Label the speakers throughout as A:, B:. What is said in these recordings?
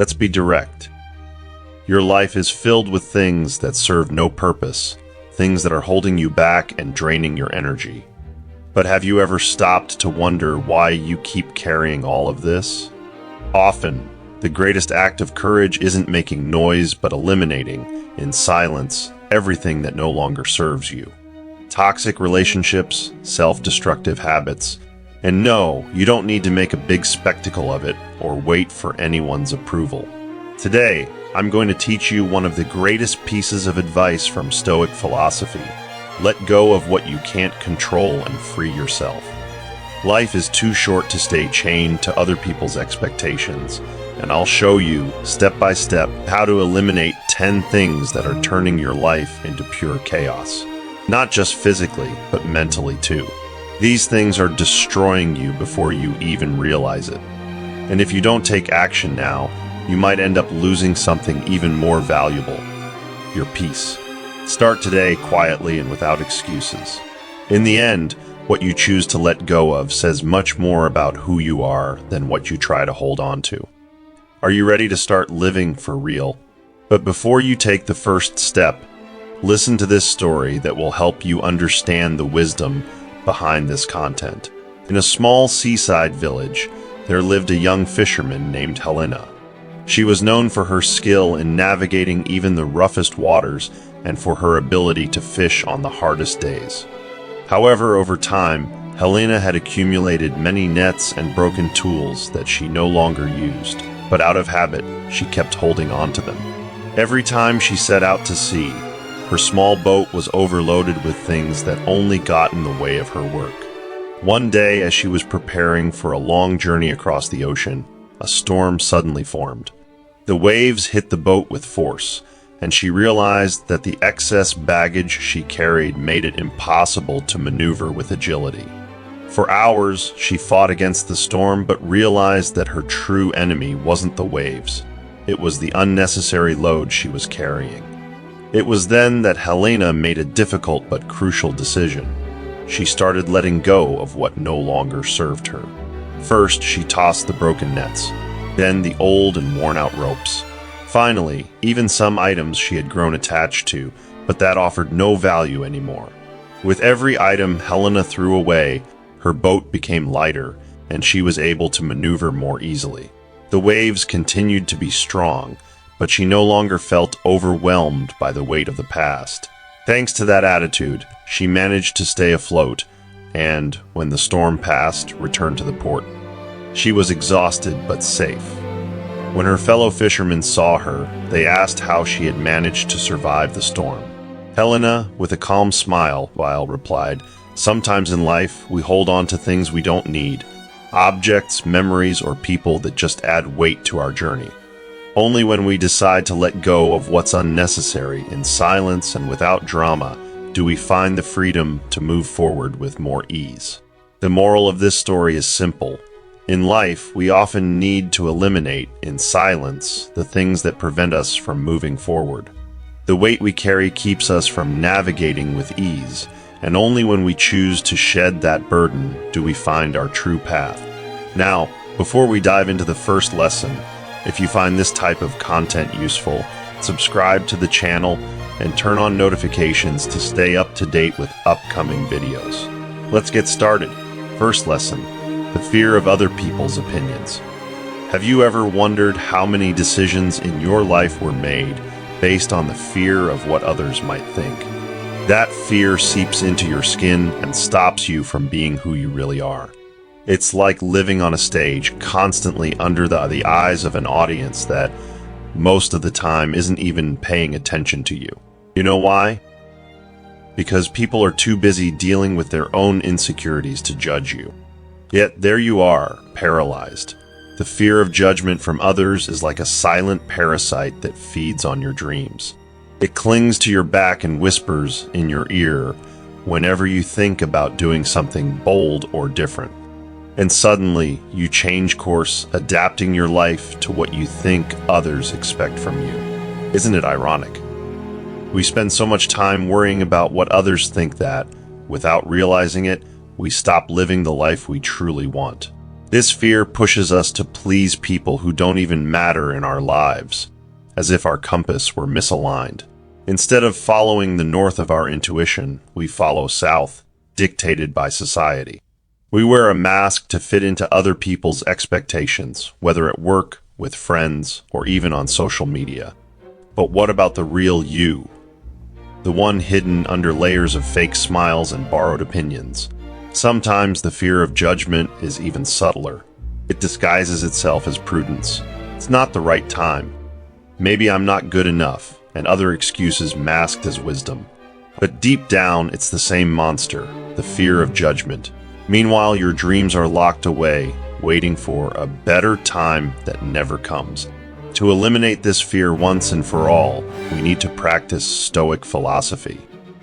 A: Let's be direct. Your life is filled with things that serve no purpose, things that are holding you back and draining your energy. But have you ever stopped to wonder why you keep carrying all of this? Often, the greatest act of courage isn't making noise, but eliminating, in silence, everything that no longer serves you. Toxic relationships, self-destructive habits, and no, you don't need to make a big spectacle of it or wait for anyone's approval. Today, I'm going to teach you one of the greatest pieces of advice from Stoic philosophy. Let go of what you can't control and free yourself. Life is too short to stay chained to other people's expectations, and I'll show you, step by step, how to eliminate 10 things that are turning your life into pure chaos. Not just physically, but mentally too. These things are destroying you before you even realize it. And if you don't take action now, you might end up losing something even more valuable: your peace. Start today quietly and without excuses. In the end, what you choose to let go of says much more about who you are than what you try to hold on to. Are you ready to start living for real? But before you take the first step, listen to this story that will help you understand the wisdom behind this content. In a small seaside village, there lived a young fisherman named Helena. She was known for her skill in navigating even the roughest waters and for her ability to fish on the hardest days. However, over time, Helena had accumulated many nets and broken tools that she no longer used, but out of habit, she kept holding on to them. Every time she set out to sea, her small boat was overloaded with things that only got in the way of her work. One day, as she was preparing for a long journey across the ocean, a storm suddenly formed. The waves hit the boat with force, and she realized that the excess baggage she carried made it impossible to maneuver with agility. For hours, she fought against the storm, but realized that her true enemy wasn't the waves. It was the unnecessary load she was carrying. It was then that Helena made a difficult but crucial decision. She started letting go of what no longer served her. First, she tossed the broken nets, then the old and worn-out ropes. Finally, even some items she had grown attached to, but that offered no value anymore. With every item Helena threw away, her boat became lighter, and she was able to maneuver more easily. The waves continued to be strong, but she no longer felt overwhelmed by the weight of the past. Thanks to that attitude, she managed to stay afloat, and, when the storm passed, returned to the port. She was exhausted but safe. When her fellow fishermen saw her, they asked how she had managed to survive the storm. Helena, with a calm smile, replied, "Sometimes in life, we hold on to things we don't need, objects, memories, or people that just add weight to our journey. Only when we decide to let go of what's unnecessary in silence and without drama do we find the freedom to move forward with more ease." The moral of this story is simple. In life, we often need to eliminate, in silence, the things that prevent us from moving forward. The weight we carry keeps us from navigating with ease, and only when we choose to shed that burden do we find our true path. Now, before we dive into the first lesson, if you find this type of content useful, subscribe to the channel and turn on notifications to stay up to date with upcoming videos. Let's get started. First lesson: the fear of other people's opinions. Have you ever wondered how many decisions in your life were made based on the fear of what others might think? That fear seeps into your skin and stops you from being who you really are. It's like living on a stage, constantly under the eyes of an audience that, most of the time, isn't even paying attention to you. You know why? Because people are too busy dealing with their own insecurities to judge you. Yet there you are, paralyzed. The fear of judgment from others is like a silent parasite that feeds on your dreams. It clings to your back and whispers in your ear whenever you think about doing something bold or different. And suddenly, you change course, adapting your life to what you think others expect from you. Isn't it ironic? We spend so much time worrying about what others think that, without realizing it, we stop living the life we truly want. This fear pushes us to please people who don't even matter in our lives, as if our compass were misaligned. Instead of following the north of our intuition, we follow south, dictated by society. We wear a mask to fit into other people's expectations, whether at work, with friends, or even on social media. But what about the real you? The one hidden under layers of fake smiles and borrowed opinions. Sometimes the fear of judgment is even subtler. It disguises itself as prudence. It's not the right time. Maybe I'm not good enough, and other excuses masked as wisdom. But deep down, it's the same monster, the fear of judgment. Meanwhile, your dreams are locked away, waiting for a better time that never comes. To eliminate this fear once and for all, we need to practice Stoic philosophy.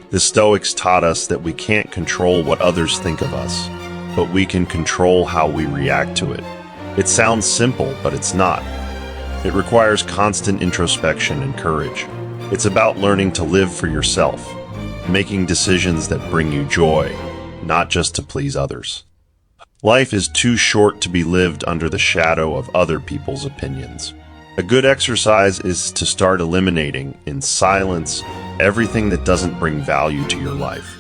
A: The Stoics taught us that we can't control what others think of us, but we can control how we react to it. It sounds simple, but it's not. It requires constant introspection and courage. It's about learning to live for yourself, making decisions that bring you joy, not just to please others. Life is too short to be lived under the shadow of other people's opinions. A good exercise is to start eliminating, in silence, everything that doesn't bring value to your life.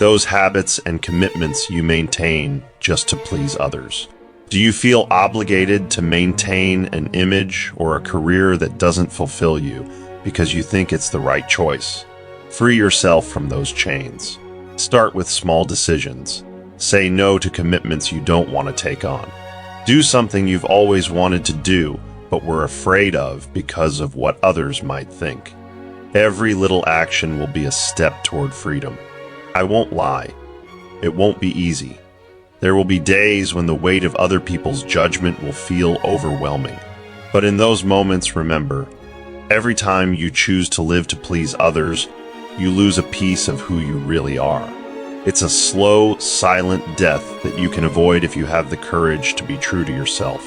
A: Those habits and commitments you maintain just to please others. Do you feel obligated to maintain an image or a career that doesn't fulfill you because you think it's the right choice? Free yourself from those chains. Start with small decisions. Say no to commitments you don't want to take on. Do something you've always wanted to do, but were afraid of because of what others might think. Every little action will be a step toward freedom. I won't lie. It won't be easy. There will be days when the weight of other people's judgment will feel overwhelming. But in those moments, remember, every time you choose to live to please others, you lose a piece of who you really are. It's a slow, silent death that you can avoid if you have the courage to be true to yourself.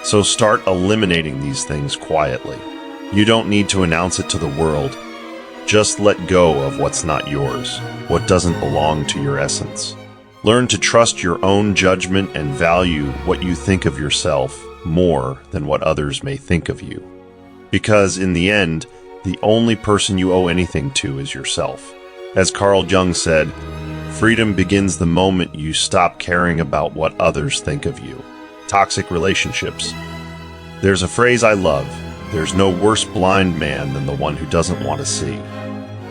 A: So start eliminating these things quietly. You don't need to announce it to the world. Just let go of what's not yours, what doesn't belong to your essence. Learn to trust your own judgment and value what you think of yourself more than what others may think of you. Because in the end, the only person you owe anything to is yourself. As Carl Jung said, freedom begins the moment you stop caring about what others think of you. Toxic relationships. There's a phrase I love. There's no worse blind man than the one who doesn't want to see.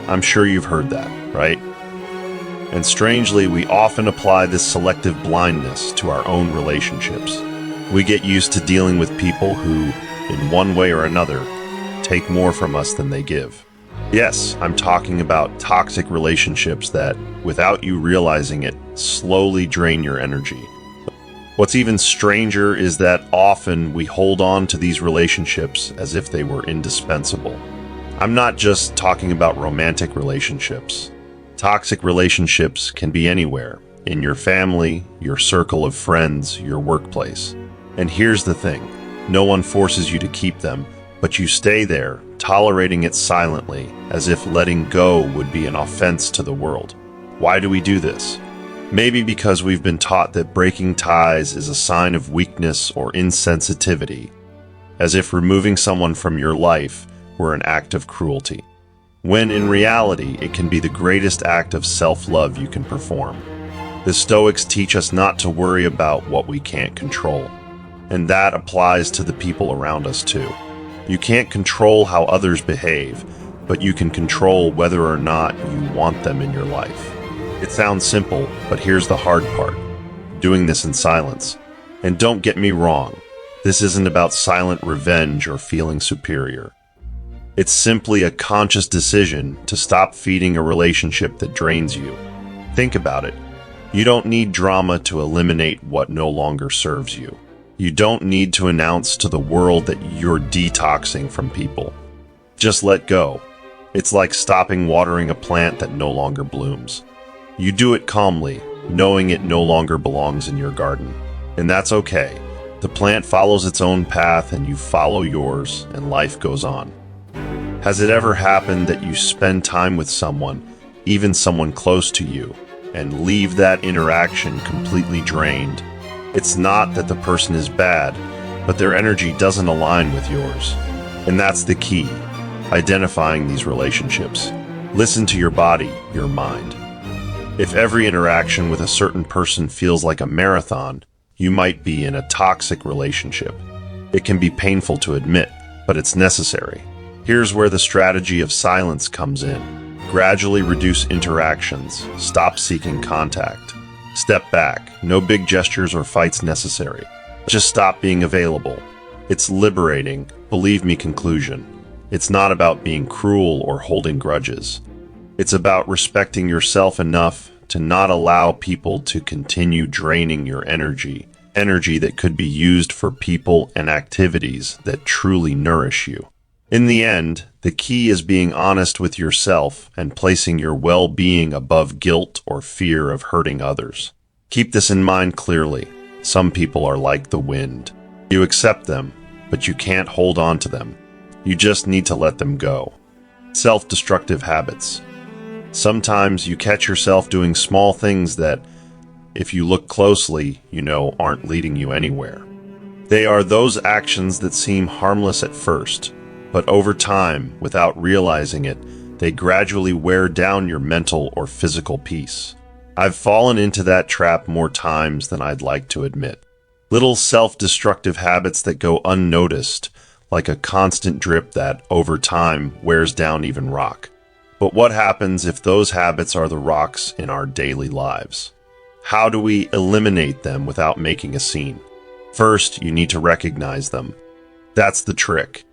A: I'm sure you've heard that, right? And strangely, we often apply this selective blindness to our own relationships. We get used to dealing with people who, in one way or another, take more from us than they give. Yes, I'm talking about toxic relationships that, without you realizing it, slowly drain your energy. What's even stranger is that often we hold on to these relationships as if they were indispensable. I'm not just talking about romantic relationships. Toxic relationships can be anywhere, in your family, your circle of friends, your workplace. And here's the thing, no one forces you to keep them, but you stay there, tolerating it silently, as if letting go would be an offense to the world. Why do we do this? Maybe because we've been taught that breaking ties is a sign of weakness or insensitivity, as if removing someone from your life were an act of cruelty. When in reality, it can be the greatest act of self-love you can perform. The Stoics teach us not to worry about what we can't control, and that applies to the people around us too. You can't control how others behave, but you can control whether or not you want them in your life. It sounds simple, but here's the hard part. Doing this in silence. And don't get me wrong, this isn't about silent revenge or feeling superior. It's simply a conscious decision to stop feeding a relationship that drains you. Think about it. You don't need drama to eliminate what no longer serves you. You don't need to announce to the world that you're detoxing from people. Just let go. It's like stopping watering a plant that no longer blooms. You do it calmly, knowing it no longer belongs in your garden. And that's okay. The plant follows its own path and you follow yours, and life goes on. Has it ever happened that you spend time with someone, even someone close to you, and leave that interaction completely drained? It's not that the person is bad, but their energy doesn't align with yours. And that's the key, identifying these relationships. Listen to your body, your mind. If every interaction with a certain person feels like a marathon, you might be in a toxic relationship. It can be painful to admit, but it's necessary. Here's where the strategy of silence comes in. Gradually reduce interactions. Stop seeking contact. Step back. No big gestures or fights necessary. Just stop being available. It's liberating. Believe me, conclusion. It's not about being cruel or holding grudges. It's about respecting yourself enough to not allow people to continue draining your energy that could be used for people and activities that truly nourish you. In the end, the key is being honest with yourself and placing your well-being above guilt or fear of hurting others. Keep this in mind clearly. Some people are like the wind. You accept them, but you can't hold on to them. You just need to let them go. Self-destructive habits. Sometimes you catch yourself doing small things that, if you look closely, aren't leading you anywhere. They are those actions that seem harmless at first, but over time, without realizing it, they gradually wear down your mental or physical peace. I've fallen into that trap more times than I'd like to admit. Little self-destructive habits that go unnoticed, like a constant drip that, over time, wears down even rock. But what happens if those habits are the rocks in our daily lives? How do we eliminate them without making a scene? First, you need to recognize them. That's the trick.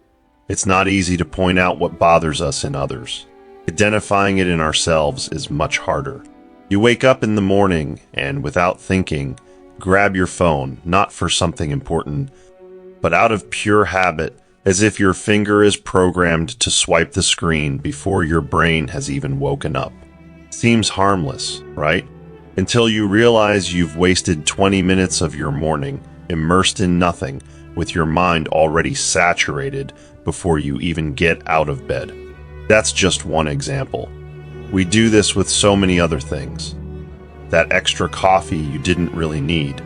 A: It's not easy to point out what bothers us in others. Identifying it in ourselves is much harder. You wake up in the morning and, without thinking, grab your phone, not for something important, but out of pure habit, as if your finger is programmed to swipe the screen before your brain has even woken up. Seems harmless, right? Until you realize you've wasted 20 minutes of your morning immersed in nothing, with your mind already saturated before you even get out of bed. That's just one example. We do this with so many other things. That extra coffee you didn't really need.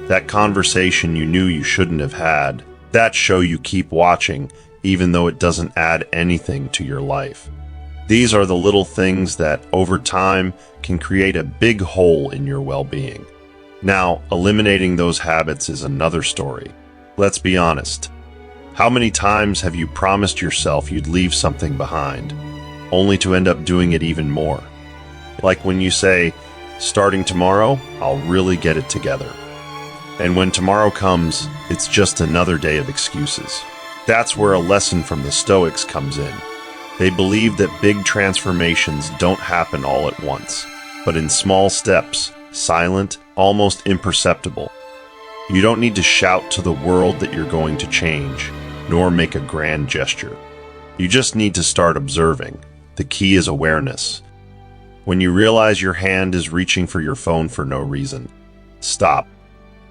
A: That conversation you knew you shouldn't have had. That show you keep watching, even though it doesn't add anything to your life. These are the little things that, over time, can create a big hole in your well-being. Now, eliminating those habits is another story. Let's be honest. How many times have you promised yourself you'd leave something behind, only to end up doing it even more? Like when you say, starting tomorrow, I'll really get it together. And when tomorrow comes, it's just another day of excuses. That's where a lesson from the Stoics comes in. They believe that big transformations don't happen all at once, but in small steps, silent, almost imperceptible. You don't need to shout to the world that you're going to change, nor make a grand gesture. You just need to start observing. The key is awareness. When you realize your hand is reaching for your phone for no reason, stop.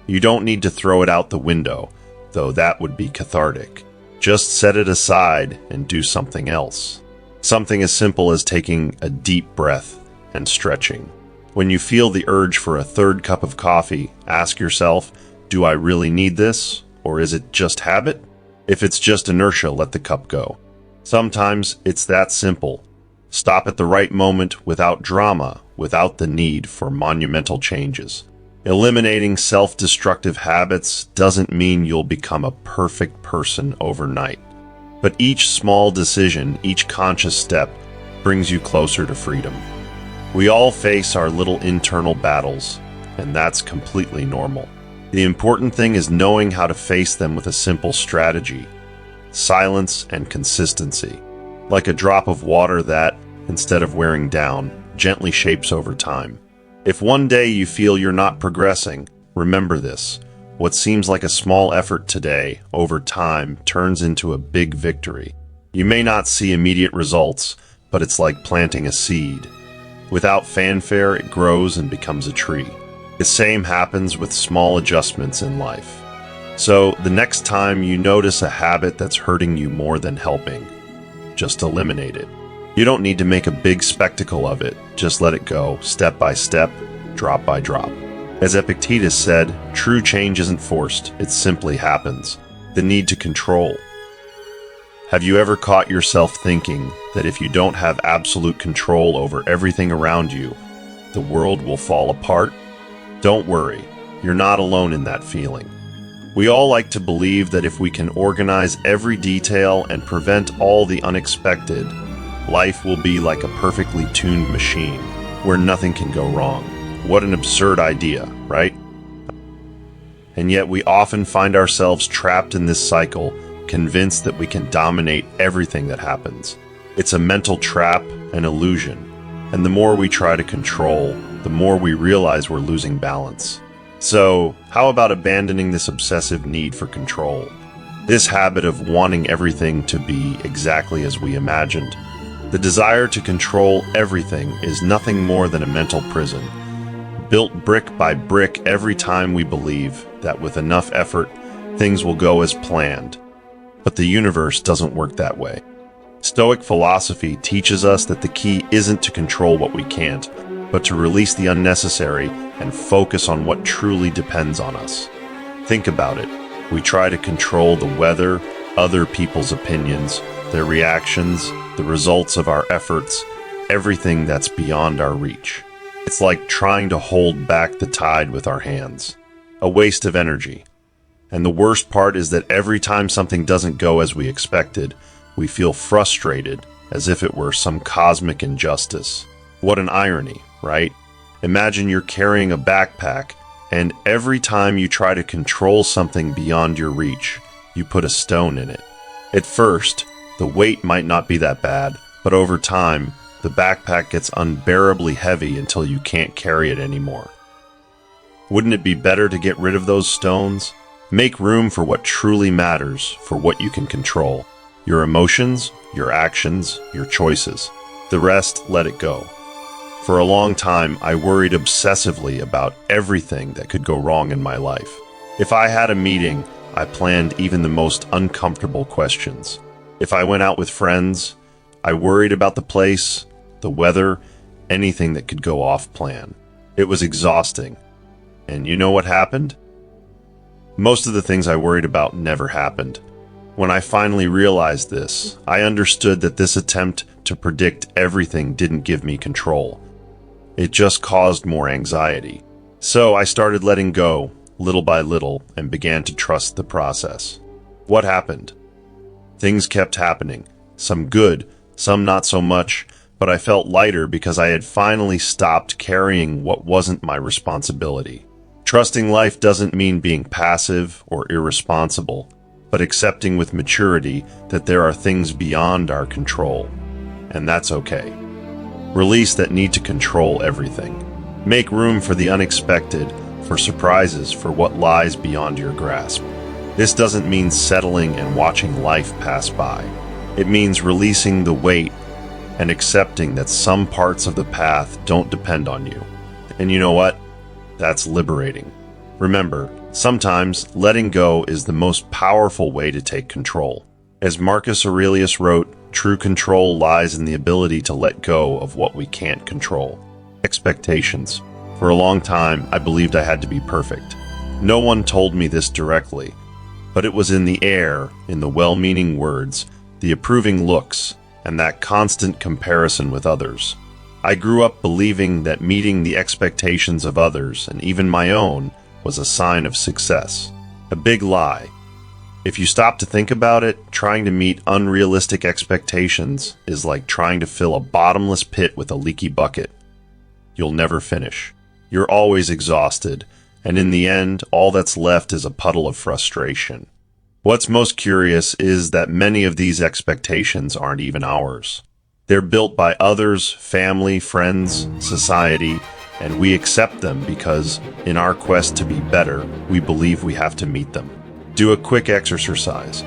A: You don't need to throw it out the window, though that would be cathartic. Just set it aside and do something else. Something as simple as taking a deep breath and stretching. When you feel the urge for a third cup of coffee, ask yourself, do I really need this, or is it just habit? If it's just inertia, let the cup go. Sometimes it's that simple. Stop at the right moment without drama, without the need for monumental changes. Eliminating self-destructive habits doesn't mean you'll become a perfect person overnight. But each small decision, each conscious step, brings you closer to freedom. We all face our little internal battles, and that's completely normal. The important thing is knowing how to face them with a simple strategy: silence and consistency. Like a drop of water that, instead of wearing down, gently shapes over time. If one day you feel you're not progressing, remember this. What seems like a small effort today, over time, turns into a big victory. You may not see immediate results, but it's like planting a seed. Without fanfare, it grows and becomes a tree. The same happens with small adjustments in life. So, the next time you notice a habit that's hurting you more than helping, just eliminate it. You don't need to make a big spectacle of it. Just let it go, step by step, drop by drop. As Epictetus said, true change isn't forced, it simply happens. The need to control. Have you ever caught yourself thinking that if you don't have absolute control over everything around you, the world will fall apart? Don't worry, you're not alone in that feeling. We all like to believe that if we can organize every detail and prevent all the unexpected, life will be like a perfectly tuned machine where nothing can go wrong. What an absurd idea, right? And yet we often find ourselves trapped in this cycle, convinced that we can dominate everything that happens. It's a mental trap, an illusion. And the more we try to control, the more we realize we're losing balance. So, how about abandoning this obsessive need for control? This habit of wanting everything to be exactly as we imagined. The desire to control everything is nothing more than a mental prison, built brick by brick every time we believe that with enough effort, things will go as planned. But the universe doesn't work that way. Stoic philosophy teaches us that the key isn't to control what we can't, but to release the unnecessary and focus on what truly depends on us. Think about it. We try to control the weather, other people's opinions, their reactions, the results of our efforts, everything that's beyond our reach. It's like trying to hold back the tide with our hands. A waste of energy. And the worst part is that every time something doesn't go as we expected, we feel frustrated as if it were some cosmic injustice. What an irony, right? Imagine you're carrying a backpack, and every time you try to control something beyond your reach, you put a stone in it. At first, the weight might not be that bad, but over time, the backpack gets unbearably heavy until you can't carry it anymore. Wouldn't it be better to get rid of those stones? Make room for what truly matters, for what you can control. Your emotions, your actions, your choices. The rest, let it go. For a long time, I worried obsessively about everything that could go wrong in my life. If I had a meeting, I planned even the most uncomfortable questions. If I went out with friends, I worried about the place, the weather, anything that could go off plan. It was exhausting. And you know what happened? Most of the things I worried about never happened. When I finally realized this, I understood that this attempt to predict everything didn't give me control. It just caused more anxiety. So I started letting go, little by little, and began to trust the process. What happened? Things kept happening. Some good, some not so much, but I felt lighter because I had finally stopped carrying what wasn't my responsibility. Trusting life doesn't mean being passive or irresponsible, but accepting with maturity that there are things beyond our control. And that's okay. Release that need to control everything. Make room for the unexpected, for surprises, for what lies beyond your grasp. This doesn't mean settling and watching life pass by. It means releasing the weight and accepting that some parts of the path don't depend on you. And you know what? That's liberating. Remember, sometimes letting go is the most powerful way to take control. As Marcus Aurelius wrote, true control lies in the ability to let go of what we can't control. Expectations. For a long time, I believed I had to be perfect. No one told me this directly, but it was in the air, in the well-meaning words, the approving looks, and that constant comparison with others. I grew up believing that meeting the expectations of others, and even my own, was a sign of success. A big lie. If you stop to think about it, trying to meet unrealistic expectations is like trying to fill a bottomless pit with a leaky bucket. You'll never finish. You're always exhausted, and in the end, all that's left is a puddle of frustration. What's most curious is that many of these expectations aren't even ours. They're built by others, family, friends, society, and we accept them because, in our quest to be better, we believe we have to meet them. Do a quick exercise.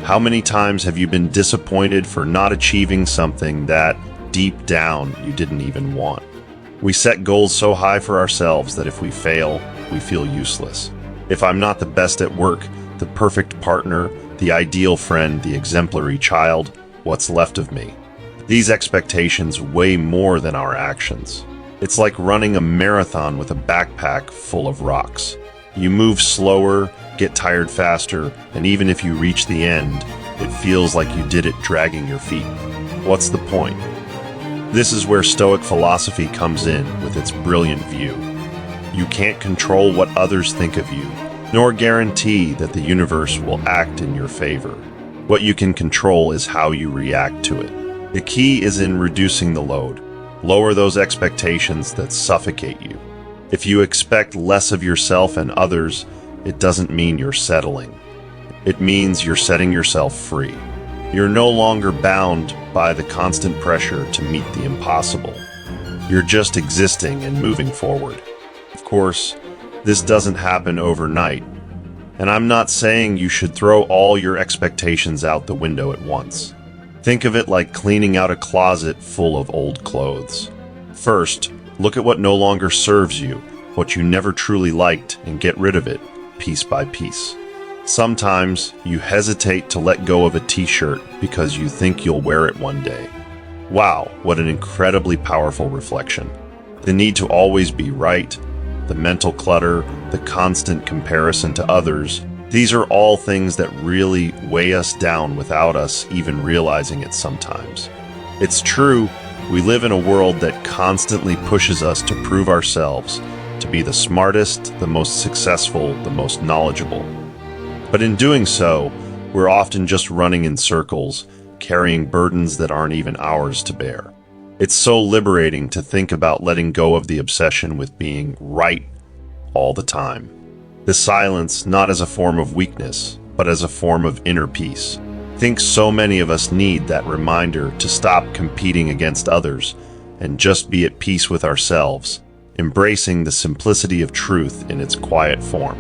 A: How many times have you been disappointed for not achieving something that, deep down, you didn't even want? We set goals so high for ourselves that if we fail, we feel useless. If I'm not the best at work, the perfect partner, the ideal friend, the exemplary child, what's left of me? These expectations weigh more than our actions. It's like running a marathon with a backpack full of rocks. You move slower, get tired faster, and even if you reach the end, it feels like you did it dragging your feet. What's the point? This is where Stoic philosophy comes in with its brilliant view. You can't control what others think of you, nor guarantee that the universe will act in your favor. What you can control is how you react to it. The key is in reducing the load. Lower those expectations that suffocate you. If you expect less of yourself and others, it doesn't mean you're settling. It means you're setting yourself free. You're no longer bound by the constant pressure to meet the impossible. You're just existing and moving forward. Of course, this doesn't happen overnight, and I'm not saying you should throw all your expectations out the window at once. Think of it like cleaning out a closet full of old clothes. First, look at what no longer serves you, what you never truly liked, and get rid of it, piece by piece. Sometimes you hesitate to let go of a t-shirt because you think you'll wear it one day. Wow, what an incredibly powerful reflection. The need to always be right, the mental clutter, the constant comparison to others, these are all things that really weigh us down without us even realizing it sometimes. It's true, we live in a world that constantly pushes us to prove ourselves, to be the smartest, the most successful, the most knowledgeable. But in doing so, we're often just running in circles, carrying burdens that aren't even ours to bear. It's so liberating to think about letting go of the obsession with being right all the time. The silence not as a form of weakness, but as a form of inner peace. I think so many of us need that reminder to stop competing against others and just be at peace with ourselves, embracing the simplicity of truth in its quiet form.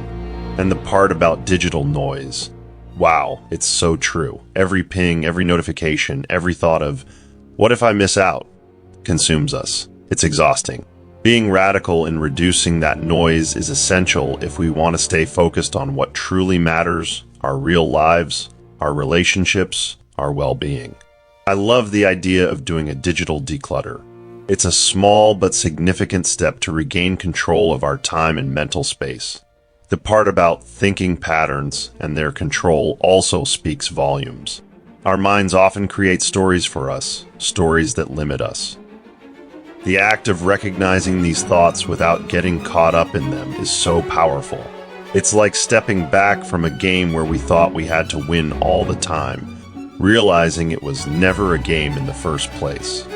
A: And the part about digital noise. Wow, it's so true. Every ping, every notification, every thought of, what if I miss out, consumes us. It's exhausting. Being radical in reducing that noise is essential if we want to stay focused on what truly matters, our real lives, our relationships, our well-being. I love the idea of doing a digital declutter. It's a small but significant step to regain control of our time and mental space. The part about thinking patterns and their control also speaks volumes. Our minds often create stories for us, stories that limit us. The act of recognizing these thoughts without getting caught up in them is so powerful. It's like stepping back from a game where we thought we had to win all the time, realizing it was never a game in the first place.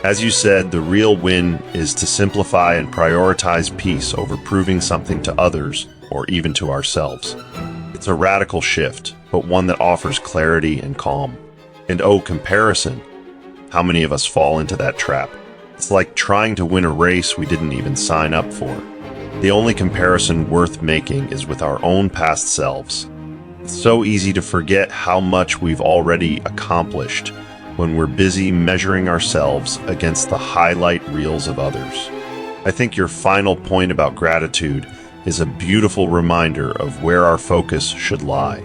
A: As you said, the real win is to simplify and prioritize peace over proving something to others or even to ourselves. It's a radical shift, but one that offers clarity and calm. And oh, comparison. How many of us fall into that trap? It's like trying to win a race we didn't even sign up for. The only comparison worth making is with our own past selves. It's so easy to forget how much we've already accomplished when we're busy measuring ourselves against the highlight reels of others. I think your final point about gratitude is a beautiful reminder of where our focus should lie.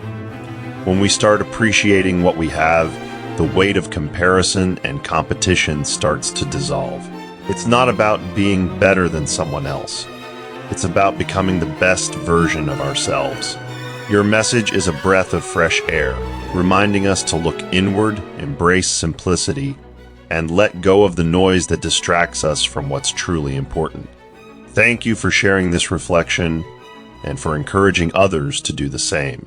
A: When we start appreciating what we have, the weight of comparison and competition starts to dissolve. It's not about being better than someone else. It's about becoming the best version of ourselves. Your message is a breath of fresh air, reminding us to look inward, embrace simplicity, and let go of the noise that distracts us from what's truly important. Thank you for sharing this reflection and for encouraging others to do the same.